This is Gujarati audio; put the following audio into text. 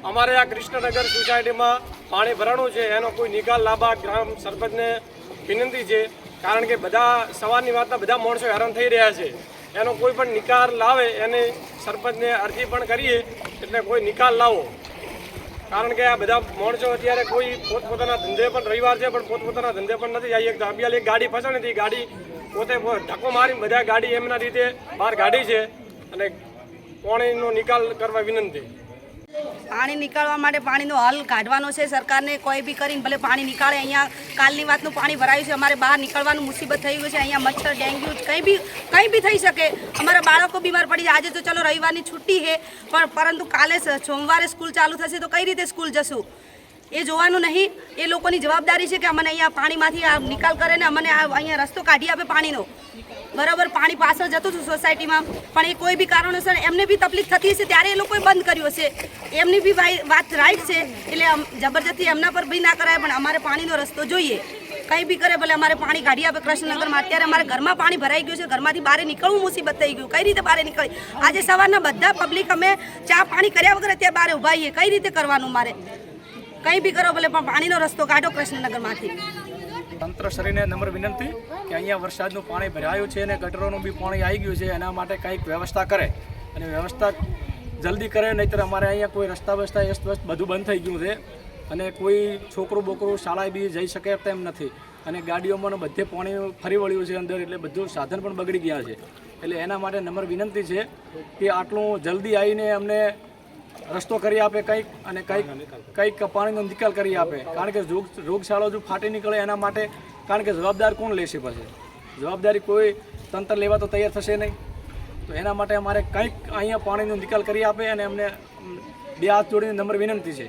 અમારે આ કૃષ્ણનગર સોસાયટીમાં પાણી ભરાણું છે, એનો કોઈ નિકાલ લાવવા ગ્રામ સરપંચને વિનંતી છે, કારણ કે બધા સવારની વાતના બધા માણસો હેરાન થઈ રહ્યા છે. એનો કોઈ પણ નિકાલ લાવે એને સરપંચને અરજી પણ કરીએ એટલે કોઈ નિકાલ લાવો, કારણ કે આ બધા માણસો અત્યારે કોઈ પોતપોતાના ધંધે પણ રવિવાર છે પણ પોતપોતાના ધંધે પણ નથી. આ એક ગાડી ફસાણી હતી, ગાડી પોતે ધક્કો મારીને બધા ગાડી એમના રીતે બહાર ગાડી છે અને પાણીનો નિકાલ કરવા વિનંતી. પાણી નીકાળવા માટે પાણીનો હલ કાઢવાનો છે સરકારને, કોઈ બી કરીને ભલે પાણી નીકાળે. અહીંયા કાલની વાતનું પાણી ભરાયું છે, અમારે બહાર નીકળવાનું મુસીબત થઈ ગયું છે. અહીંયા મચ્છર, ડેન્ગ્યુ કંઈ બી થઈ શકે. અમારા બાળકો બીમાર પડી જાય. આજે તો ચલો રવિવારની છુટ્ટી છે, પણ પરંતુ કાલે સોમવારે સ્કૂલ ચાલુ થશે તો કઈ રીતે સ્કૂલ જશું એ જોવાનું નહીં. એ લોકોની જવાબદારી છે કે અમને અહીંયા પાણીમાંથી આ નિકાલ કરે ને અમને અહીંયા રસ્તો કાઢી આપે પાણીનો. બરાબર, પાણી પાછળ જતું હતું સોસાયટીમાં, પણ એ કોઈ બી કારણોસર એમને બી તકલીફ થતી હશે ત્યારે એ લોકોએ બંધ કર્યું હશે. એમની બી વાત રાઈટ છે, એટલે જબરજસ્તી એમના પર બી ના કરાય, પણ અમારે પાણીનો રસ્તો જોઈએ. કંઈ બી કરે ભલે અમારે પાણી કાઢી આપે. કૃષ્ણનગરમાં અત્યારે અમારે ઘરમાં પાણી ભરાઈ ગયું છે, ઘરમાંથી બહાર નીકળવું મુસીબત થઈ ગયું. કઈ રીતે બહાર નીકળી? આજે સવારના બધા પબ્લિક અમે ચા પાણી કર્યા વગર અત્યારે બહાર ઊભા છીએ. કઈ રીતે કરવાનું? મારે કંઈ બી કરો ભલે, પણ પાણીનો રસ્તો કાઢો કૃષ્ણનગરમાંથી. તંત્રશ્રીને નમ્ર વિનંતી કે અહીંયા વરસાદનું પાણી ભરાયું છે અને ગટરોનું બી પાણી આવી ગયું છે, એના માટે કંઈક વ્યવસ્થા કરે અને વ્યવસ્થા જલ્દી કરે, નહીંતર અમારે અહીંયા કોઈ રસ્તા બસ્તા બધું બંધ થઈ ગયું છે અને કોઈ છોકરું બોકરું શાળાએ બી જઈ શકે તેમ નથી અને ગાડીઓમાં બધે પાણી ફરી વળ્યું છે અંદર, એટલે બધું સાધન પણ બગડી ગયા છે. એટલે એના માટે નમ્ર વિનંતી છે કે આટલું જલ્દી આવીને અમને રસ્તો કરી આપે કંઈક, અને કંઈક પાણીનો નિકાલ કરી આપે, કારણ કે રોગચાળો જો ફાટી નીકળે એના માટે, કારણ કે જવાબદાર કોણ લેશે? પછી જવાબદારી કોઈ તંત્ર લેવા તો તૈયાર થશે નહીં. તો એના માટે અમારે કંઈક અહીંયા પાણીનો નિકાલ કરી આપે અને અમને બે હાથ જોડીને નમ્ર વિનંતી છે.